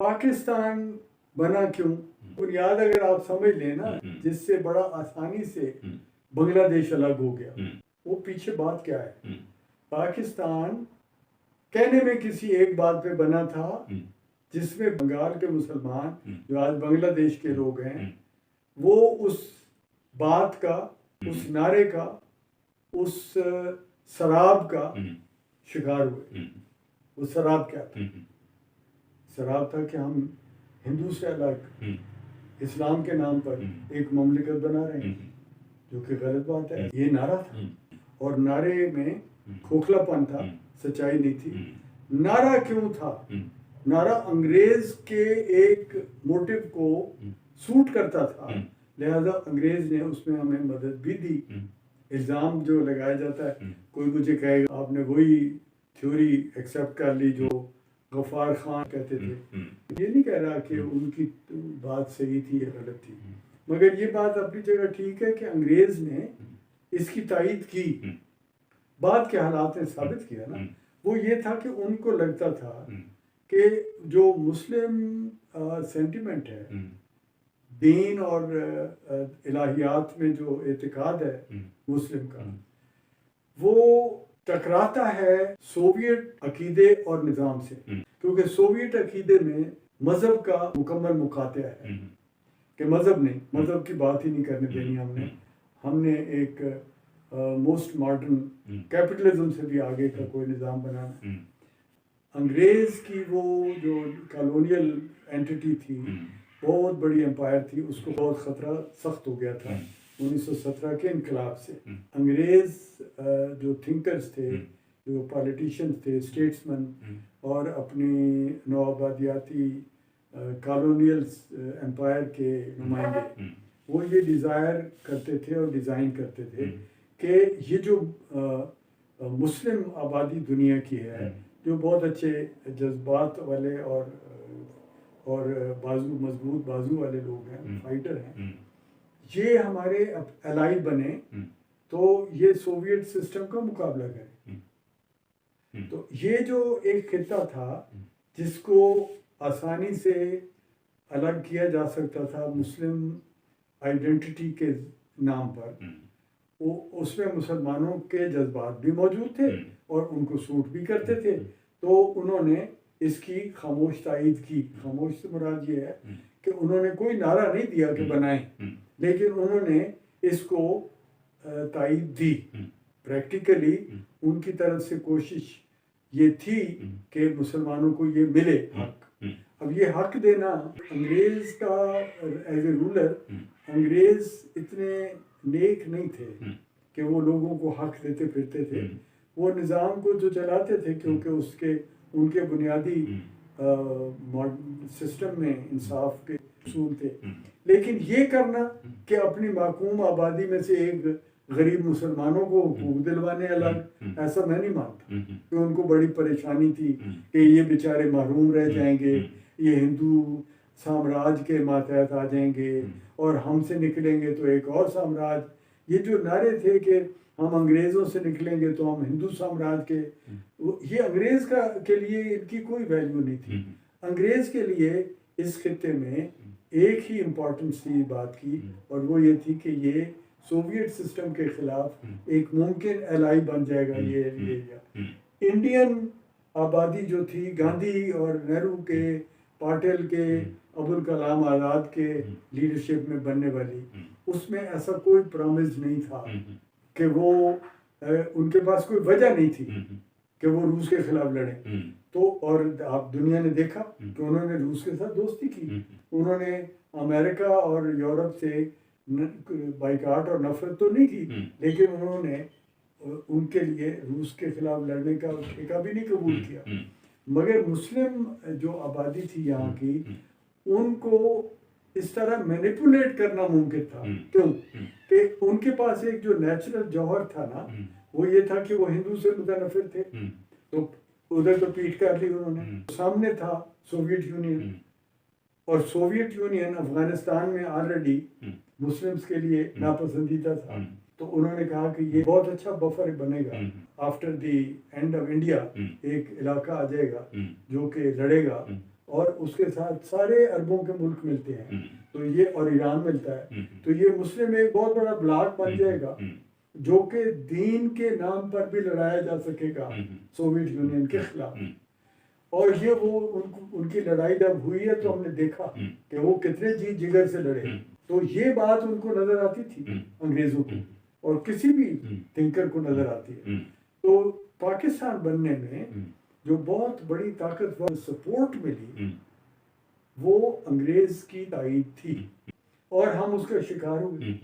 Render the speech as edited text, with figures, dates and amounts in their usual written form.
पाकिस्तान बना क्यों? बुनियाद अगर आप समझ लें ना, जिससे बड़ा आसानी से बांग्लादेश अलग हो गया, वो पीछे बात क्या है? पाकिस्तान कहने में किसी एक बात पे बना था, जिसमें बंगाल के मुसलमान जो आज बांग्लादेश के लोग हैं, वो उस बात का, उस नारे का, उस शराब का शिकार हुए। वो शराब क्या था? शराब था कि हम हिंदू से अलग इस्लाम के नाम पर एक ममलिकत बना रहे हैं, जो कि गलत बात है। ये नारा था और नारे में खोखलापन था, सच्चाई नहीं थी। नारा क्यों था? नारा अंग्रेज के एक मोटिव को सूट करता था, लिहाजा अंग्रेज ने उसमें हमें मदद भी दी। इल्ज़ाम जो लगाया जाता है, कोई मुझे कहेगा आपने वही थ्योरी एक्सेप्ट कर ली जो गफ्फार खान कहते थे। ये नहीं कह रहा कि उनकी बात सही थी या गलत थी, मगर ये बात अपनी जगह ठीक है कि अंग्रेज ने इसकी तायीद की। बाद के हालात ने साबित किया ना, वो ये था कि उनको लगता था कि जो मुस्लिम सेंटिमेंट है, दीन और इलाहियात में जो एतकाद है मुस्लिम का, वो टकराता है सोवियत अकीदे और निज़ाम से। क्योंकि सोवियत अकीदे में मज़हब का मुकम्मल मुकातिया है कि मज़हब नहीं, मज़हब की बात ही नहीं करने देनी हमने एक मोस्ट मॉडर्न कैपिटलिज्म से भी आगे का कोई निज़ाम बनाना। अंग्रेज की वो जो कॉलोनियल एंटिटी थी, बहुत बड़ी एम्पायर थी, उसको बहुत ख़तरा सख्त हो गया था 1917 के इनकलाब से। अंग्रेज़ जो थिंकर्स थे, जो पॉलिटिशियंस थे, स्टेट्समैन और अपनी नौआबादियाती कॉलोनियल एम्पायर के नुमाइंदे, वो ये डिज़ायर करते थे और डिज़ाइन करते थे कि ये जो मुस्लिम आबादी दुनिया की है, जो बहुत अच्छे जज्बात वाले और मजबूत बाजू वाले लोग हैं, फाइटर हैं, ये हमारे एलाई बने तो ये सोवियत सिस्टम का मुकाबला करें। तो ये जो एक खिता था जिसको आसानी से अलग किया जा सकता था मुस्लिम आइडेंटिटी के नाम पर, वो उसमें मुसलमानों के जज्बात भी मौजूद थे और उनको सूट भी करते थे, तो उन्होंने इसकी खामोश तायीद की। खामोश से मुराद ये है कि उन्होंने कोई नारा नहीं दिया कि बनाएं, लेकिन उन्होंने इसको तायीद दी। प्रैक्टिकली उनकी तरफ से कोशिश ये थी कि मुसलमानों को ये मिले हक। अब ये हक देना, अंग्रेज का एज ए रूलर, अंग्रेज इतने नेक नहीं थे कि वो लोगों को हक देते फिरते थे। वो निज़ाम को जो चलाते थे क्योंकि उनके बुनियादी सिस्टम में इंसाफ के उसूल थे, लेकिन ये करना कि अपनी माकूम आबादी में से एक गरीब मुसलमानों को हुकूक दिलवाने अलग, ऐसा मैं नहीं मानता कि उनको बड़ी परेशानी थी कि ये बेचारे महरूम रह जाएंगे, ये हिंदू साम्राज्य के मातहत आ जाएंगे और हमसे निकलेंगे तो एक और साम्राज्य। ये जो नारे थे कि हम अंग्रेज़ों से निकलेंगे तो हम हिंदू साम्राज्य के, ये अंग्रेज़ के लिए इनकी कोई वैल्यू नहीं थी। अंग्रेज़ के लिए इस खित्ते में एक ही इम्पोर्टेंस थी बात की, और वो ये थी कि ये सोवियत सिस्टम के खिलाफ एक मुमकिन एलाई बन जाएगा ये एरिया। इंडियन आबादी जो थी, गांधी और नेहरू के, पाटिल के, अबुल कलाम आज़ाद के लीडरशिप में बनने वाली, उसमें ऐसा कोई प्रॉमिस नहीं था कि वो उनके पास कोई वजह नहीं थी कि वो रूस के खिलाफ लड़े। तो और आप दुनिया ने देखा कि उन्होंने रूस के साथ दोस्ती की, उन्होंने अमेरिका और यूरोप से बाइकाट और नफरत तो नहीं की, लेकिन उन्होंने उनके लिए रूस के खिलाफ लड़ने का ठेका भी नहीं कबूल किया। मगर मुस्लिम जो आबादी थी यहाँ की, उनको इस तरह मैनिपुलेट करना मुमकिन था। क्यों? कि उनके पास एक जो नेचुरल जौहर था ना, वो ये था कि वो हिंदू से मुतनफिर थे, तो उधर तो पीठ कर ली उन्होंने। सामने था सोवियत यूनियन, और सोवियत यूनियन अफगानिस्तान में ऑलरेडी मुस्लिम्स के लिए नापसंदीदा था, तो उन्होंने कहा कि ये बहुत अच्छा बफर बनेगा, after the end of India एक इलाका आ जाएगा जो कि लड़ेगा और उसके साथ सारे अरबों के मुल्क मिलते हैं, तो ये और ईरान मिलता है, तो ये मुस्लिम एक बहुत बड़ा ब्लॉक बन जाएगा जो कि दीन के नाम पर भी लड़ाया जा सकेगा सोवियत यूनियन के खिलाफ। और ये वो उनकी लड़ाई जब हुई है तो हमने देखा कि वो कितने जी जिगर से लड़े। तो ये बात उनको नजर आती थी अंग्रेजों को, और किसी भी थिंकर को नजर आती है। तो पाकिस्तान बनने में जो बहुत बड़ी ताकतवर सपोर्ट मिली वो अंग्रेज की ताईद थी, और हम उसका शिकार हुए।